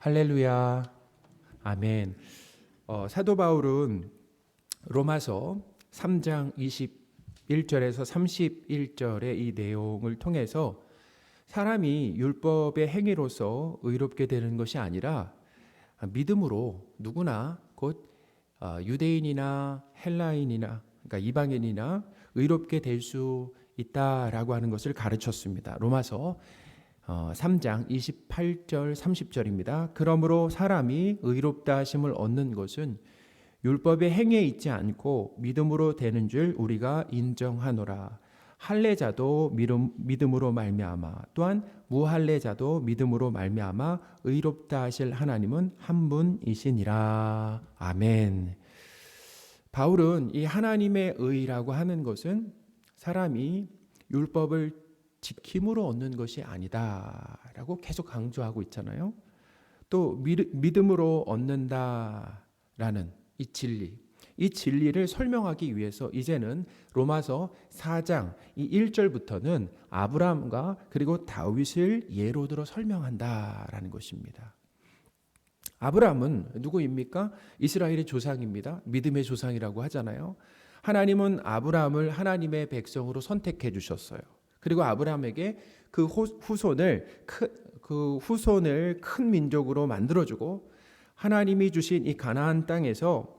할렐루야. 아멘. 사도 바울은 로마서 3장 21절에서 31절의 이 내용을 통해서 사람이 율법의 행위로서 의롭게 되는 것이 아니라 믿음으로 누구나 곧 유대인이나 헬라인이나 그러니까 이방인이나 의롭게 될 수 있다라고 하는 것을 가르쳤습니다. 로마서 3장 28절 30절입니다. 그러므로 사람이 의롭다 하심을 얻는 것은 율법의 행위에 있지 않고 믿음으로 되는 줄 우리가 인정하노라. 할례자도 믿음으로 말미암아 또한 무할례자도 믿음으로 말미암아 의롭다 하실 하나님은 한 분이시니라. 아멘. 바울은 이 하나님의 의라고 하는 것은 사람이 율법을 지킴으로 얻는 것이 아니다라고 계속 강조하고 있잖아요. 또 믿음으로 얻는다라는 이 진리를 설명하기 위해서 이제는 로마서 4장 이 1절부터는 아브라함과 그리고 다윗을 예로 들어 설명한다라는 것입니다. 아브라함은 누구입니까? 이스라엘의 조상입니다. 믿음의 조상이라고 하잖아요. 하나님은 아브라함을 하나님의 백성으로 선택해 주셨어요. 그리고 아브라함에게 그 후손을 큰 민족으로 만들어주고 하나님이 주신 이 가나안 땅에서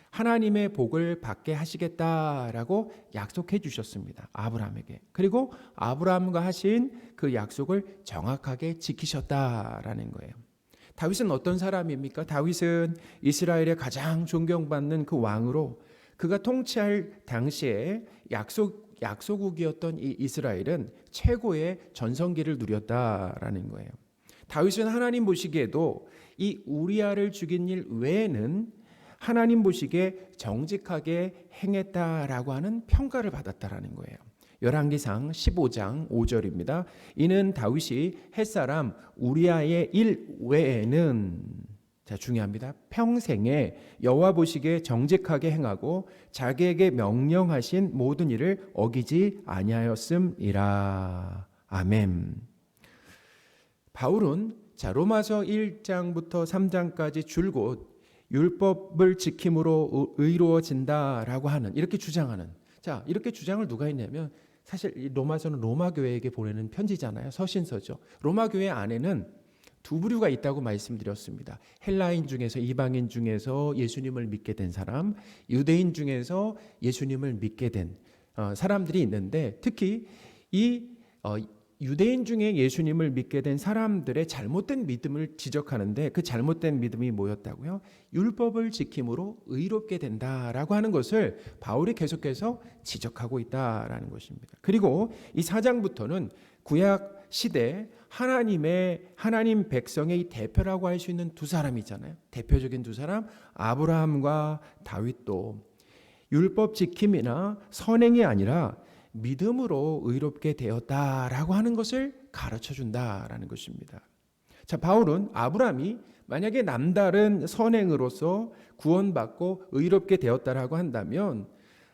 하나님의 복을 받게 하시겠다라고 약속해 주셨습니다. 아브라함에게. 그리고 아브라함과 하신 그 약속을 정확하게 지키셨다라는 거예요. 다윗은 어떤 사람입니까? 다윗은 이스라엘의 가장 존경받는 그 왕으로 그가 통치할 당시에 약소국이었던 이 이스라엘은 최고의 전성기를 누렸다라는 거예요. 다윗은 하나님 보시기에도 이 우리아를 죽인 일 외에는 하나님 보시기에 정직하게 행했다라고 하는 평가를 받았다라는 거예요. 열왕기상 15장 5절입니다. 이는 다윗이 햇사람 우리아의 일 외에는 중요합니다. 평생에 여호와 보시기에 정직하게 행하고 자기에게 명령하신 모든 일을 어기지 아니하였음이라. 아멘. 바울은 로마서 1장부터 3장까지 줄곧 율법을 지킴으로 의로워진다라고 하는 이렇게 주장하는 이렇게 주장을 누가 했냐면 사실 이 로마서는 로마 교회에게 보내는 편지잖아요. 서신서죠. 로마 교회 안에는 두 부류가 있다고 말씀드렸습니다. 헬라인 중에서 이방인 중에서 예수님을 믿게 된 사람, 유대인 중에서 예수님을 믿게 된 사람들이 있는데 특히 이 유대인 중에 예수님을 믿게 된 사람들의 잘못된 믿음을 지적하는데 그 잘못된 믿음이 뭐였다고요? 율법을 지킴으로 의롭게 된다라고 하는 것을 바울이 계속해서 지적하고 있다라는 것입니다. 그리고 이 4장부터는 구약 시대 하나님 백성의 대표라고 할 수 있는 두 사람이잖아요. 대표적인 두 사람 아브라함과 다윗도 율법 지킴이나 선행이 아니라 믿음으로 의롭게 되었다라고 하는 것을 가르쳐 준다라는 것입니다. 바울은 아브라함이 만약에 남다른 선행으로서 구원받고 의롭게 되었다라고 한다면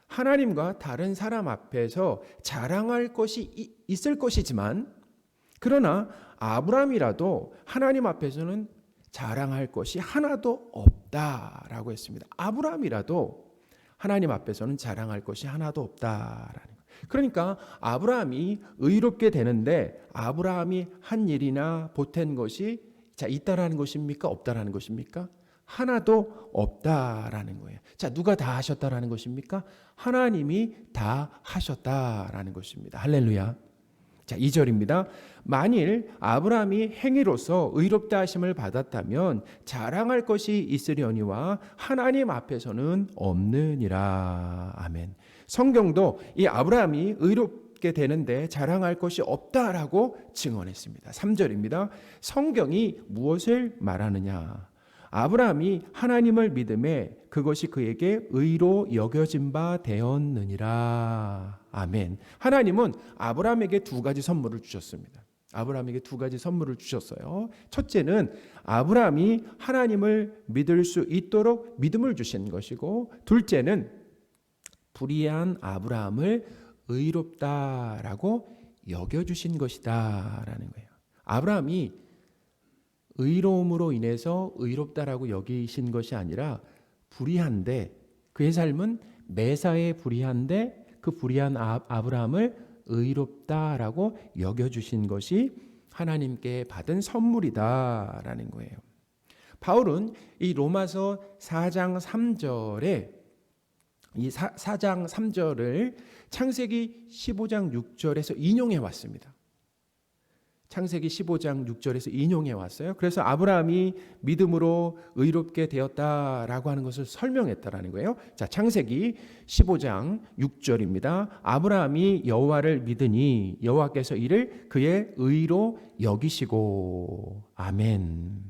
하나님과 다른 사람 앞에서 자랑할 것이 있을 것이지만 그러나 아브라함이라도 하나님 앞에서는 자랑할 것이 하나도 없다라고 했습니다. 아브라함이라도 하나님 앞에서는 자랑할 것이 하나도 없다라는 거예요. 그러니까 아브라함이 의롭게 되는데 아브라함이 한 일이나 보탠 것이 있다라는 것입니까? 없다라는 것입니까? 하나도 없다라는 거예요. 누가 다 하셨다라는 것입니까? 하나님이 다 하셨다라는 것입니다. 할렐루야. 2절입니다. 만일 아브라함이 행위로서 의롭다 하심을 받았다면 자랑할 것이 있으려니와 하나님 앞에서는 없느니라. 아멘. 성경도 이 아브라함이 의롭게 되는데 자랑할 것이 없다라고 증언했습니다. 3절입니다. 성경이 무엇을 말하느냐? 아브라함이 하나님을 믿음에 그것이 그에게 의로 여겨진 바 되었느니라. 아멘. 하나님은 아브라함에게 두 가지 선물을 주셨습니다. 아브라함에게 두 가지 선물을 주셨어요. 첫째는 아브라함이 하나님을 믿을 수 있도록 믿음을 주신 것이고, 둘째는 불의한 아브라함을 의롭다라고 여겨주신 것이다라는 거예요. 아브라함이 의로움으로 인해서 의롭다라고 여기신 것이 아니라 불의한데 그의 삶은 매사에 불의한데 그 불의한 아브라함을 의롭다라고 여겨주신 것이 하나님께 받은 선물이다라는 거예요. 바울은 이 로마서 4장 3절에 이 4장 3절을 창세기 15장 6절에서 인용해 왔습니다. 창세기 15장 6절에서 인용해 왔어요. 그래서 아브라함이 믿음으로 의롭게 되었다라고 하는 것을 설명했다라는 거예요. 자, 창세기 15장 6절입니다. 아브라함이 여호와를 믿으니 여호와께서 이를 그의 의로 여기시고. 아멘.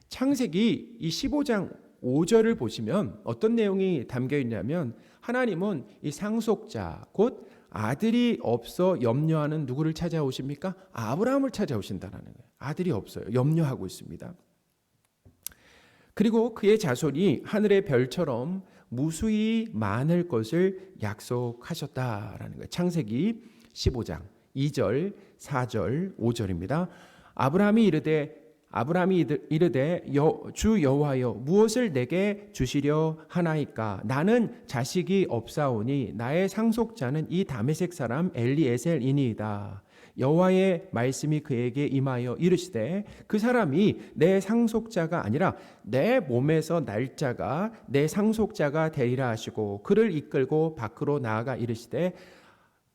창세기 이 15장 5절을 보시면 어떤 내용이 담겨 있냐면 하나님은 이 상속자 곧 아들이 없어 염려하는 누구를 찾아오십니까? 아브라함을 찾아오신다는 거예요. 아들이 없어요. 염려하고 있습니다. 그리고 그의 자손이 하늘의 별처럼 무수히 많을 것을 약속하셨다라는 거예요. 창세기 15장 2절, 4절, 5절입니다. 아브라함이 이르되 주 여호와여 무엇을 내게 주시려 하나이까 나는 자식이 없사오니 나의 상속자는 이 다메섹 사람 엘리에셀이니이다. 여호와의 말씀이 그에게 임하여 이르시되 그 사람이 내 상속자가 아니라 내 몸에서 날 자가 내 상속자가 되리라 하시고 그를 이끌고 밖으로 나아가 이르시되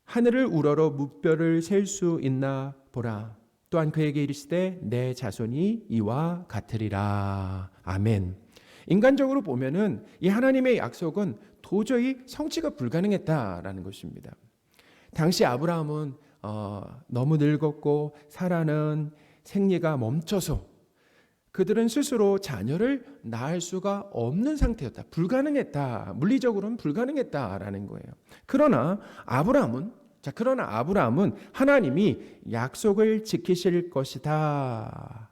하늘을 우러러 무뼈를 셀 수 있나 보라. 또한 그에게 이르시되 내 자손이 이와 같으리라. 아멘. 인간적으로 보면은 이 하나님의 약속은 도저히 성취가 불가능했다라는 것입니다. 당시 아브라함은 너무 늙었고 사라는 생리가 멈춰서 그들은 스스로 자녀를 낳을 수가 없는 상태였다. 불가능했다. 물리적으로는 불가능했다라는 거예요. 그러나 아브라함은 하나님이 약속을 지키실 것이다.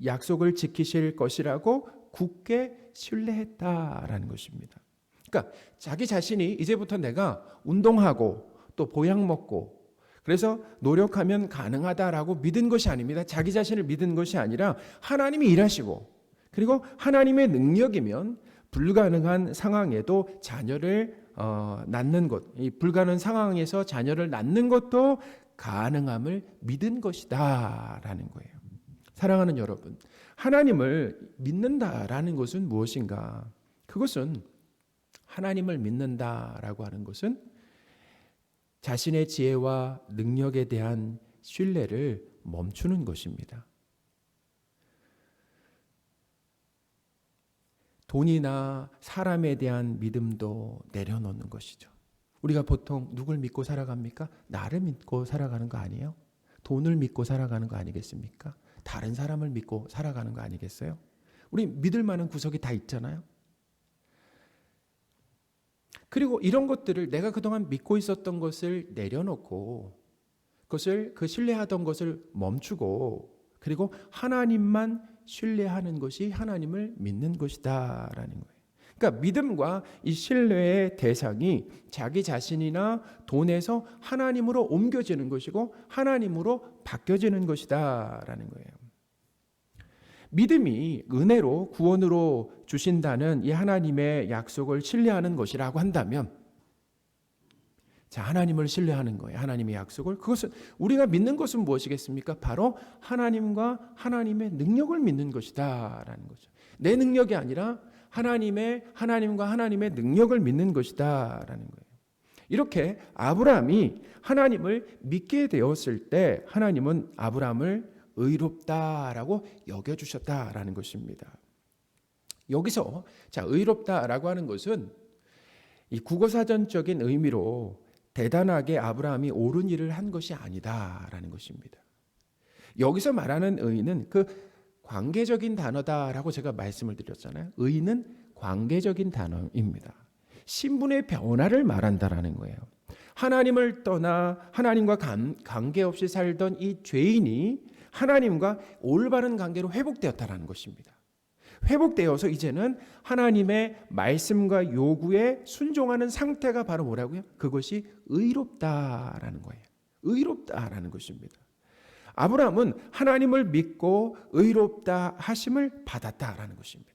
약속을 지키실 것이라고 굳게 신뢰했다라는 것입니다. 그러니까 자기 자신이 이제부터 내가 운동하고 또 보약 먹고 그래서 노력하면 가능하다라고 믿은 것이 아닙니다. 자기 자신을 믿은 것이 아니라 하나님이 일하시고 그리고 하나님의 능력이면 불가능한 상황에도 자녀를 낳는 것, 이 불가능한 상황에서 자녀를 낳는 것도 가능함을 믿은 것이다라는 거예요. 사랑하는 여러분, 하나님을 믿는다라는 것은 무엇인가? 그것은 하나님을 믿는다라고 하는 것은 자신의 지혜와 능력에 대한 신뢰를 멈추는 것입니다. 돈이나 사람에 대한 믿음도 내려놓는 것이죠. 우리가 보통 누굴 믿고 살아갑니까? 나를 믿고 살아가는 거 아니에요? 돈을 믿고 살아가는 거 아니겠습니까? 다른 사람을 믿고 살아가는 거 아니겠어요? 우리 믿을 만한 구석이 다 있잖아요. 그리고 이런 것들을 내가 그동안 믿고 있었던 것을 내려놓고 그 신뢰하던 것을 멈추고 그리고 하나님만 신뢰하는 것이 하나님을 믿는 것이다라는 거예요. 그러니까 믿음과 이 신뢰의 대상이 자기 자신이나 돈에서 하나님으로 옮겨지는 것이고 하나님으로 바뀌어지는 것이다라는 거예요. 믿음이 은혜로 구원으로 주신다는 이 하나님의 약속을 신뢰하는 것이라고 한다면 자, 하나님을 신뢰하는 거예요. 하나님의 약속을. 그것은 우리가 믿는 것은 무엇이겠습니까? 바로 하나님과 하나님의 능력을 믿는 것이다라는 거죠. 내 능력이 아니라 하나님과 하나님의 능력을 믿는 것이다라는 거예요. 이렇게 아브라함이 하나님을 믿게 되었을 때 하나님은 아브라함을 의롭다라고 여겨주셨다라는 것입니다. 여기서 자, 의롭다라고 하는 것은 이 국어사전적인 의미로 대단하게 아브라함이 옳은 일을 한 것이 아니다라는 것입니다. 여기서 말하는 의는 그 관계적인 단어다라고 제가 말씀을 드렸잖아요. 의는 관계적인 단어입니다. 신분의 변화를 말한다라는 거예요. 하나님을 떠나 하나님과 관계없이 살던 이 죄인이 하나님과 올바른 관계로 회복되었다라는 것입니다. 회복되어서 이제는 하나님의 말씀과 요구에 순종하는 상태가 바로 뭐라고요? 그것이 의롭다라는 거예요. 의롭다라는 것입니다. 아브라함은 하나님을 믿고 의롭다 하심을 받았다라는 것입니다.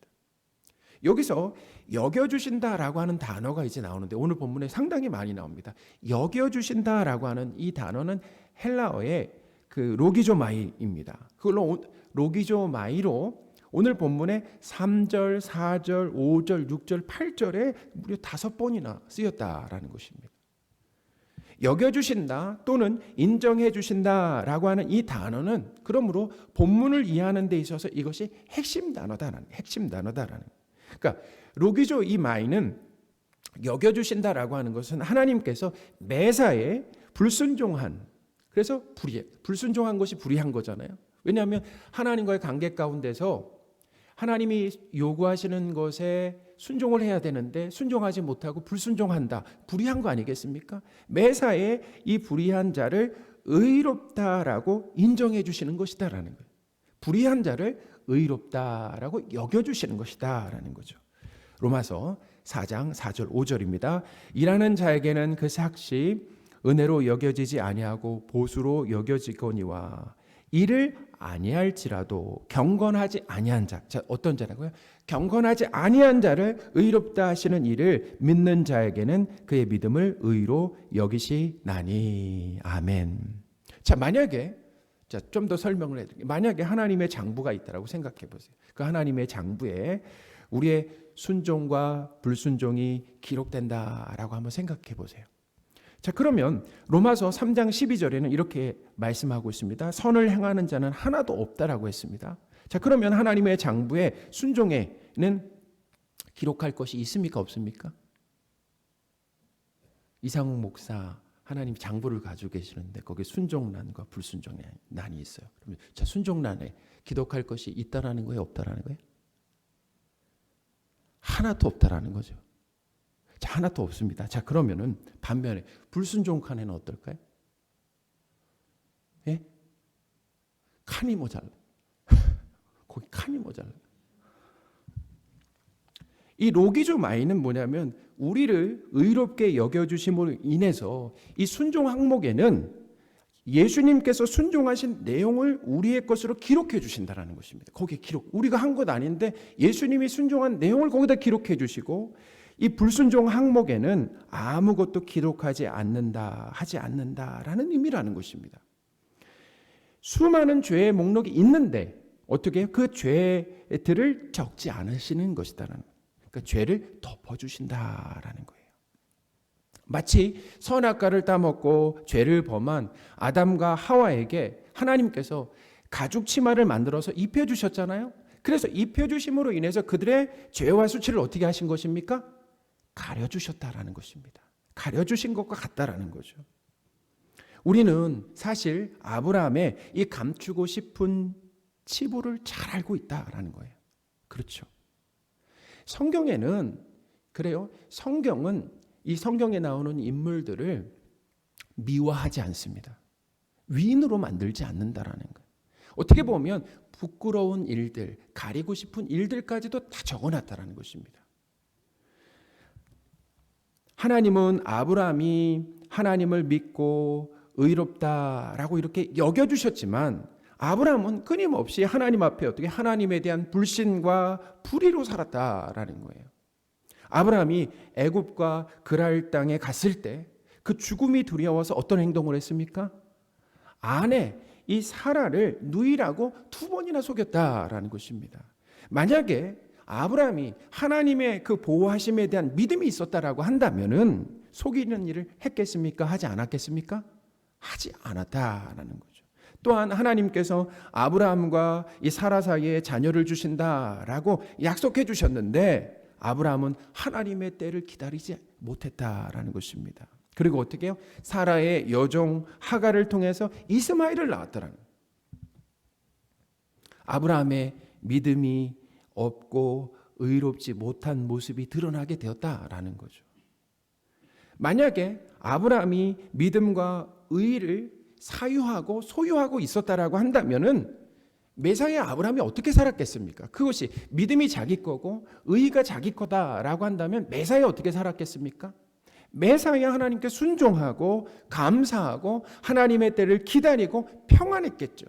여기서 여겨주신다라고 하는 단어가 이제 나오는데 오늘 본문에 상당히 많이 나옵니다. 여겨주신다라고 하는 이 단어는 헬라어의 그 로기조마이입니다. 그걸로 로기조마이로 오늘 본문에 3절, 4절, 5절, 6절, 8절에 무려 5번이나 쓰였다라는 것입니다. 여겨주신다 또는 인정해주신다라고 하는 이 단어는 그러므로 본문을 이해하는 데 있어서 이것이 핵심 단어다라는 그러니까 로기조 이 마이는 여겨주신다라고 하는 것은 하나님께서 매사에 불순종한, 그래서 불순종한 것이 불의한 거잖아요. 왜냐하면 하나님과의 관계 가운데서 하나님이 요구하시는 것에 순종을 해야 되는데 순종하지 못하고 불순종한다. 불의한 거 아니겠습니까? 매사에 이 불의한 자를 의롭다라고 인정해 주시는 것이다라는 거예요. 불의한 자를 의롭다라고 여겨주시는 것이다라는 거죠. 로마서 4장 4절 5절입니다. 일하는 자에게는 그 삭시 은혜로 여겨지지 아니하고 보수로 여겨지거니와 이를 아니할지라도 경건하지 아니한 자, 어떤 자라고요? 경건하지 아니한 자를 의롭다 하시는 이를 믿는 자에게는 그의 믿음을 의로 여기시나니. 아멘. 자, 만약에 좀 더 설명을 해드릴게요. 만약에 하나님의 장부가 있다라고 생각해 보세요. 그 하나님의 장부에 우리의 순종과 불순종이 기록된다라고 한번 생각해 보세요. 자, 그러면 로마서 3장 12절에는 이렇게 말씀하고 있습니다. 선을 행하는 자는 하나도 없다라고 했습니다. 자, 그러면 하나님의 장부에 순종에는 기록할 것이 있습니까? 없습니까? 이상욱 목사 하나님 장부를 가지고 계시는데 거기에 순종란과 불순종란이 있어요. 그러면 자, 순종란에 기록할 것이 있다라는 거예요? 없다라는 거예요? 하나도 없다라는 거죠. 자, 하나도 없습니다. 자, 그러면은 반면에 불순종 칸에는 어떨까요? 예? 칸이 모자라. 거기 칸이 모자라. 이 로기조 마이는 뭐냐면 우리를 의롭게 여겨주심으로 인해서 이 순종 항목에는 예수님께서 순종하신 내용을 우리의 것으로 기록해 주신다는 것입니다. 거기에 기록. 우리가 한 것 아닌데 예수님이 순종한 내용을 거기다 기록해 주시고 이 불순종 항목에는 아무것도 기록하지 하지 않는다라는 의미라는 것입니다. 수많은 죄의 목록이 있는데 어떻게 해요? 그 죄들을 적지 않으시는 것이다라는 거예요. 그러니까 죄를 덮어주신다라는 거예요. 마치 선악과를 따먹고 죄를 범한 아담과 하와에게 하나님께서 가죽 치마를 만들어서 입혀주셨잖아요. 그래서 입혀주심으로 인해서 그들의 죄와 수치를 어떻게 하신 것입니까? 가려주셨다라는 것입니다. 가려주신 것과 같다라는 거죠. 우리는 사실 아브라함의 이 감추고 싶은 치부를 잘 알고 있다라는 거예요. 그렇죠. 성경에는 그래요. 성경은 이 성경에 나오는 인물들을 미화하지 않습니다. 위인으로 만들지 않는다라는 거예요. 어떻게 보면 부끄러운 일들, 가리고 싶은 일들까지도 다 적어놨다라는 것입니다. 하나님은 아브라함이 하나님을 믿고 의롭다라고 이렇게 여겨주셨지만 아브라함은 끊임없이 하나님 앞에 어떻게 하나님에 대한 불신과 불의로 살았다라는 거예요. 아브라함이 애굽과 그랄 땅에 갔을 때 그 죽음이 두려워서 어떤 행동을 했습니까? 아내 이 사라를 누이라고 2번이나 속였다라는 것입니다. 만약에 아브라함이 하나님의 그 보호하심에 대한 믿음이 있었다라고 한다면은 속이는 일을 했겠습니까? 하지 않았겠습니까? 하지 않았다라는 거죠. 또한 하나님께서 아브라함과 이 사라 사이에 자녀를 주신다라고 약속해 주셨는데 아브라함은 하나님의 때를 기다리지 못했다라는 것입니다. 그리고 어떻게 해요? 사라의 여종 하갈을 통해서 이스마엘을 낳았더라는 거예요. 아브라함의 믿음이 없고 의롭지 못한 모습이 드러나게 되었다라는 거죠. 만약에 아브라함이 믿음과 의를 사유하고 소유하고 있었다라고 한다면은 매사에 아브라함이 어떻게 살았겠습니까? 그것이 믿음이 자기 거고 의가 자기 거다라고 한다면 매사에 어떻게 살았겠습니까? 매사에 하나님께 순종하고 감사하고 하나님의 때를 기다리고 평안했겠죠.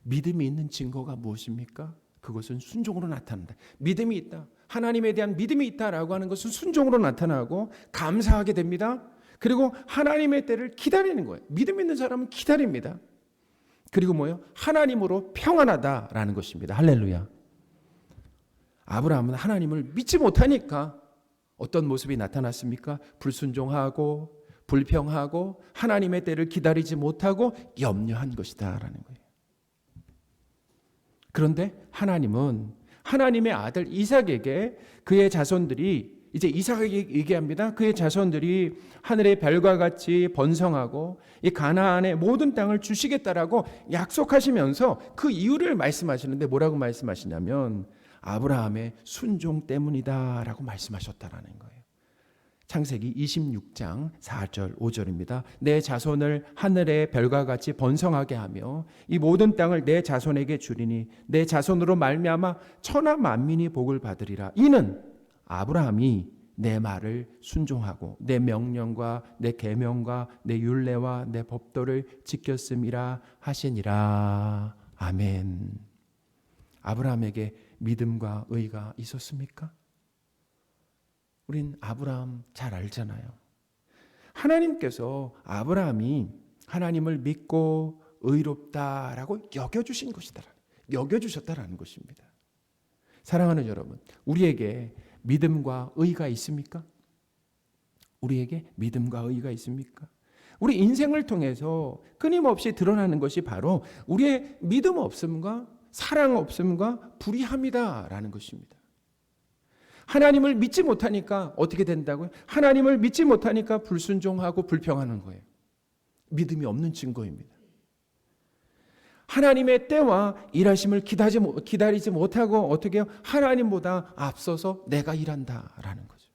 믿음이 있는 증거가 무엇입니까? 그것은 순종으로 나타난다. 믿음이 있다. 하나님에 대한 믿음이 있다라고 하는 것은 순종으로 나타나고 감사하게 됩니다. 그리고 하나님의 때를 기다리는 거예요. 믿음 있는 사람은 기다립니다. 그리고 뭐예요? 하나님으로 평안하다라는 것입니다. 할렐루야. 아브라함은 하나님을 믿지 못하니까 어떤 모습이 나타났습니까? 불순종하고 불평하고 하나님의 때를 기다리지 못하고 염려한 것이다라는 거예요. 그런데 하나님은 하나님의 아들 이삭에게 그의 자손들이, 이제 이삭에게 얘기합니다. 그의 자손들이 하늘의 별과 같이 번성하고 이 가나안의 모든 땅을 주시겠다라고 약속하시면서 그 이유를 말씀하시는데 뭐라고 말씀하시냐면 아브라함의 순종 때문이다라고 말씀하셨다라는 거예요. 창세기 26장 4절 5절입니다. 내 자손을 하늘의 별과 같이 번성하게 하며 이 모든 땅을 내 자손에게 주리니 내 자손으로 말미암아 천하 만민이 복을 받으리라. 이는 아브라함이 내 말을 순종하고 내 명령과 내 계명과 내 율례와 내 법도를 지켰음이라 하시니라. 아멘. 아브라함에게 믿음과 의가 있었습니까? 우린 아브라함 잘 알잖아요. 하나님께서 아브라함이 하나님을 믿고 의롭다라고 여겨주신 것이다. 여겨주셨다라는 것입니다. 사랑하는 여러분, 우리에게 믿음과 의가 있습니까? 우리에게 믿음과 의가 있습니까? 우리 인생을 통해서 끊임없이 드러나는 것이 바로 우리의 믿음 없음과 사랑 없음과 불의함이다라는 것입니다. 하나님을 믿지 못하니까 어떻게 된다고요? 하나님을 믿지 못하니까 불순종하고 불평하는 거예요. 믿음이 없는 증거입니다. 하나님의 때와 일하심을 기다리지 못하고 어떻게 해요? 하나님보다 앞서서 내가 일한다라는 거죠.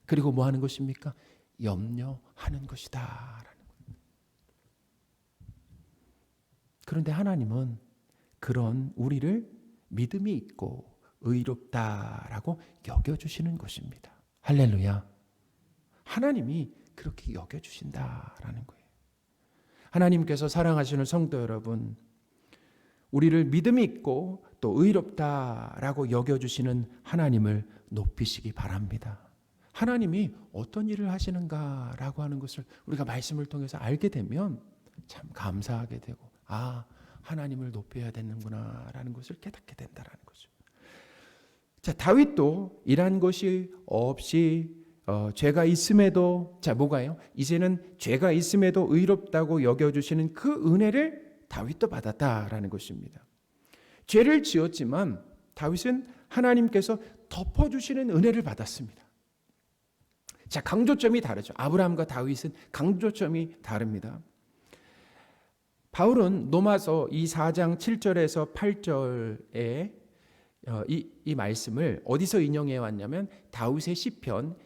그리고 뭐 하는 것입니까? 염려하는 것이다 라는 거예요. 그런데 하나님은 그런 우리를 믿음이 있고 의롭다라고 여겨주시는 것입니다. 할렐루야. 하나님이 그렇게 여겨주신다라는 거예요. 하나님께서 사랑하시는 성도 여러분, 우리를 믿음이 있고 또 의롭다라고 여겨주시는 하나님을 높이시기 바랍니다. 하나님이 어떤 일을 하시는가라고 하는 것을 우리가 말씀을 통해서 알게 되면 참 감사하게 되고, 아, 하나님을 높여야 되는구나라는 것을 깨닫게 된다라는 거죠. 자, 다윗도 이러한 것이 없이 죄가 있음에도, 자, 뭐가요? 이제는 죄가 있음에도 의롭다고 여겨주시는 그 은혜를 다윗도 받았다라는 것입니다. 죄를 지었지만 다윗은 하나님께서 덮어주시는 은혜를 받았습니다. 자, 강조점이 다르죠. 아브라함과 다윗은 강조점이 다릅니다. 바울은 로마서 이 4장 7절에서 8절에 이 말씀을 어디서 인용해 왔냐면 다윗의 시편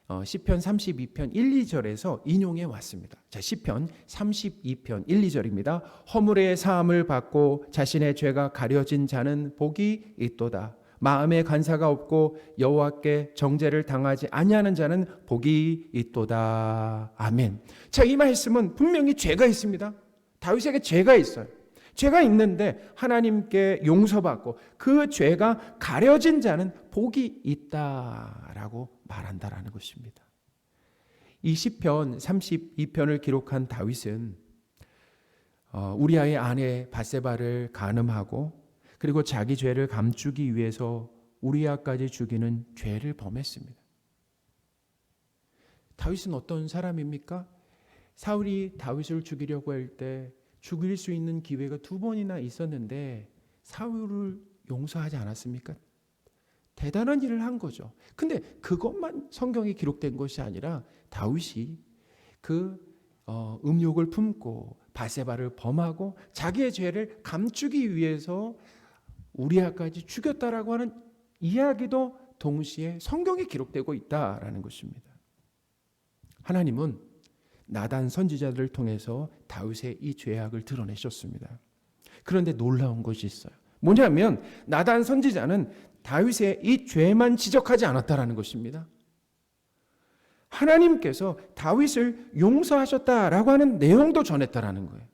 32편 1, 2절에서 인용해 왔습니다. 자, 시편 32편 1, 2절입니다. 허물의 사함을 받고 자신의 죄가 가려진 자는 복이 있도다. 마음에 간사가 없고 여호와께 정죄를 당하지 아니하는 자는 복이 있도다. 아멘. 자, 이 말씀은 분명히 죄가 있습니다. 다윗에게 죄가 있어요. 죄가 있는데 하나님께 용서받고 그 죄가 가려진 자는 복이 있다라고 말한다라는 것입니다. 이 시편 32편을 기록한 다윗은 우리아의 아내 밧세바를 간음하고 그리고 자기 죄를 감추기 위해서 우리아까지 죽이는 죄를 범했습니다. 다윗은 어떤 사람입니까? 사울이 다윗을 죽이려고 할 때 죽일 수 있는 기회가 2번이나 있었는데 사울을 용서하지 않았습니까? 대단한 일을 한 거죠. 근데 그것만 성경에 기록된 것이 아니라 다윗이 그 음욕을 품고 밧세바를 범하고 자기의 죄를 감추기 위해서 우리아까지 죽였다라고 하는 이야기도 동시에 성경에 기록되고 있다라는 것입니다. 하나님은 나단 선지자들을 통해서 다윗의 이 죄악을 드러내셨습니다. 그런데 놀라운 것이 있어요. 뭐냐면 나단 선지자는 다윗의 이 죄만 지적하지 않았다라는 것입니다. 하나님께서 다윗을 용서하셨다라고 하는 내용도 전했다라는 거예요.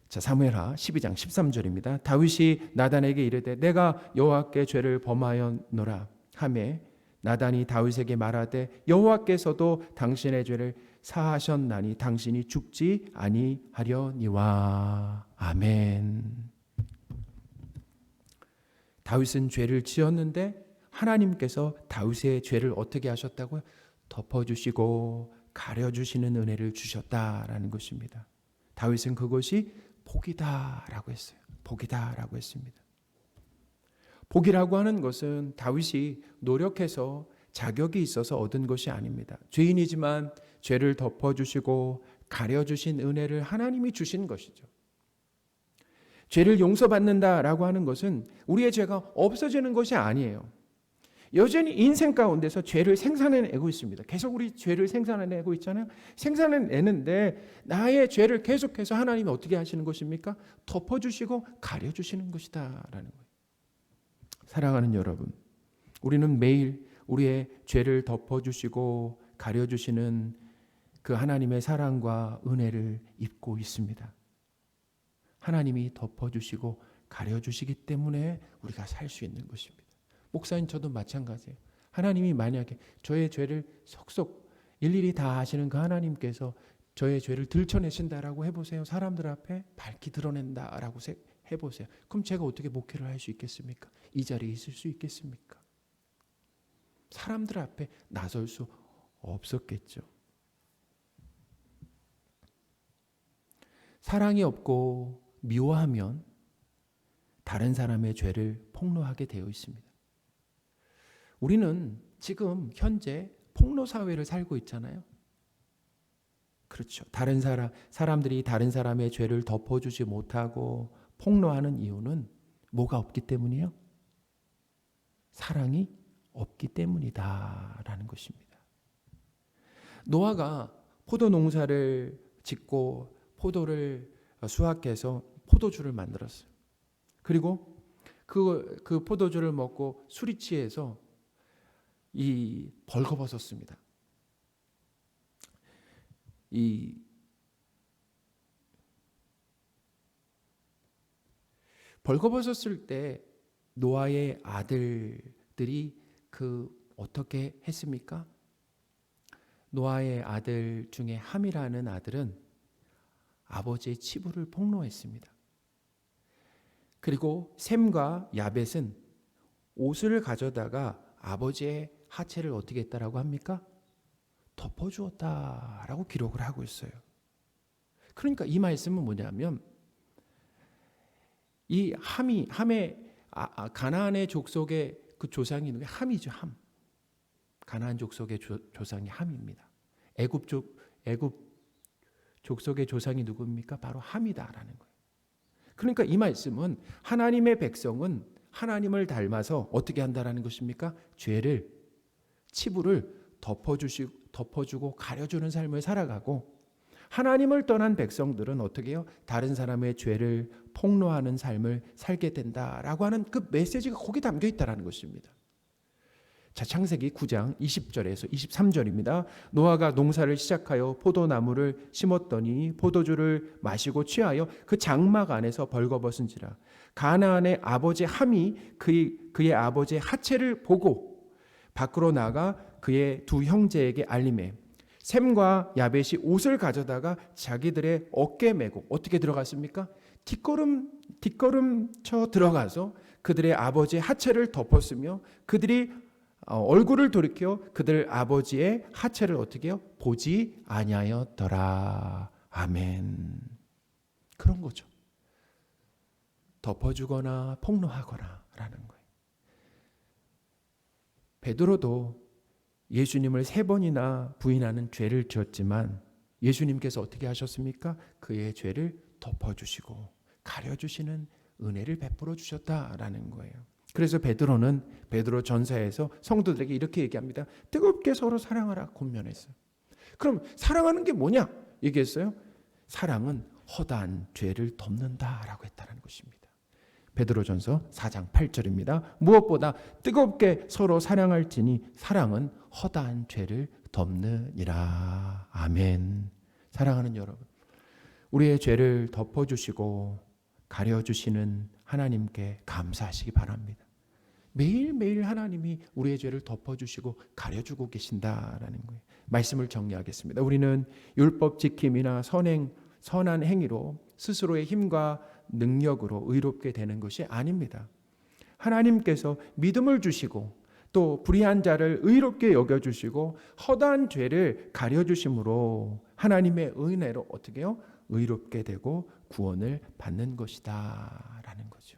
자, 사무엘하 12장 13절입니다. 다윗이 나단에게 이르되 내가 여호와께 죄를 범하였노라 하매 나단이 다윗에게 말하되 여호와께서도 당신의 죄를 사하셨나니 당신이 죽지 아니하려니와. 아멘. 다윗은 죄를 지었는데 하나님께서 다윗의 죄를 어떻게 하셨다고요? 덮어주시고 가려주시는 은혜를 주셨다라는 것입니다. 다윗은 그것이 복이다라고 했어요. 복이다라고 했습니다. 복이라고 하는 것은 다윗이 노력해서 자격이 있어서 얻은 것이 아닙니다. 죄인이지만 죄를 덮어주시고 가려주신 은혜를 하나님이 주신 것이죠. 죄를 용서받는다라고 하는 것은 우리의 죄가 없어지는 것이 아니에요. 여전히 인생 가운데서 죄를 생산해내고 있습니다. 계속 우리 죄를 생산해내고 있잖아요. 생산해내는데 나의 죄를 계속해서 하나님이 어떻게 하시는 것입니까? 덮어주시고 가려주시는 것이다 라는 거예요. 사랑하는 여러분, 우리는 매일 우리의 죄를 덮어주시고 가려주시는 그 하나님의 사랑과 은혜를 입고 있습니다. 하나님이 덮어주시고 가려주시기 때문에 우리가 살 수 있는 것입니다. 목사님 저도 마찬가지예요. 하나님이 만약에 저의 죄를 속속 일일이 다 아시는 그 하나님께서 저의 죄를 들춰내신다라고 해보세요. 사람들 앞에 밝히 드러낸다라고 해보세요. 그럼 제가 어떻게 목회를 할 수 있겠습니까? 이 자리에 있을 수 있겠습니까? 사람들 앞에 나설 수 없었겠죠. 사랑이 없고 미워하면 다른 사람의 죄를 폭로하게 되어 있습니다. 우리는 지금 현재 폭로 사회를 살고 있잖아요. 그렇죠. 다른 사람들이 다른 사람의 죄를 덮어주지 못하고 폭로하는 이유는 뭐가 없기 때문이에요? 사랑이 없기 때문이다라는 것입니다. 노아가 포도 농사를 짓고 포도를 수확해서 포도주를 만들었어요. 그리고 그 포도주를 먹고 술이 취해서 이 벌거벗었습니다. 이 벌거벗었을 때 노아의 아들들이 어떻게 했습니까? 노아의 아들 중에 함이라는 아들은 아버지의 치부를 폭로했습니다. 그리고 셈과 야벳은 옷을 가져다가 아버지의 하체를 어떻게 했다라고 합니까? 덮어주었다라고 기록을 하고 있어요. 그러니까 이 말씀은 뭐냐면 이 함의 가나안의 족속의 그 조상이 누구예요? 함이죠. 함. 가나안 족속의 조상이 함입니다. 애굽 족속의 조상이 누굽니까? 바로 함이다라는 거예요. 그러니까 이 말씀은 하나님의 백성은 하나님을 닮아서 어떻게 한다라는 것입니까? 죄를, 치부를 덮어주고 가려주는 삶을 살아가고, 하나님을 떠난 백성들은 어떻게 해요? 다른 사람의 죄를 폭로하는 삶을 살게 된다라고 하는 그 메시지가 거기 담겨 있다는 것입니다. 자, 창세기 9장 20절에서 23절입니다. 노아가 농사를 시작하여 포도나무를 심었더니 포도주를 마시고 취하여 그 장막 안에서 벌거벗은지라. 가나안의 아버지 함이 그의 아버지의 하체를 보고 밖으로 나가 그의 두 형제에게 알림해 셈과 야벳이 옷을 가져다가 자기들의 어깨에 메고 어떻게 들어갔습니까? 뒷걸음쳐 들어가서 그들의 아버지의 하체를 덮었으며 그들이 얼굴을 돌이켜 그들 아버지의 하체를 어떻게 해요? 보지 아니하였더라. 아멘. 그런 거죠. 덮어주거나 폭로하거나 라는 거예요. 베드로도 예수님을 3번이나 부인하는 죄를 지었지만 예수님께서 어떻게 하셨습니까? 그의 죄를 덮어주시고 가려주시는 은혜를 베풀어 주셨다라는 거예요. 그래서 베드로 전서에서 성도들에게 이렇게 얘기합니다. 뜨겁게 서로 사랑하라 권면했어요. 그럼 사랑하는 게 뭐냐? 얘기했어요. 사랑은 허다한 죄를 덮는다라고 했다는 것입니다. 베드로전서 4장 8절입니다. 무엇보다 뜨겁게 서로 사랑할지니 사랑은 허다한 죄를 덮느니라. 아멘. 사랑하는 여러분, 우리의 죄를 덮어주시고 가려주시는 하나님께 감사하시기 바랍니다. 매일매일 하나님이 우리의 죄를 덮어주시고 가려주고 계신다라는 거예요. 말씀을 정리하겠습니다. 우리는 율법 지킴이나 선한 행위로 스스로의 힘과 능력으로 의롭게 되는 것이 아닙니다. 하나님께서 믿음을 주시고 또 불의한 자를 의롭게 여겨주시고 허다한 죄를 가려주심으로 하나님의 은혜로 어떻게 해요? 의롭게 되고 구원을 받는 것이다 라는 거죠.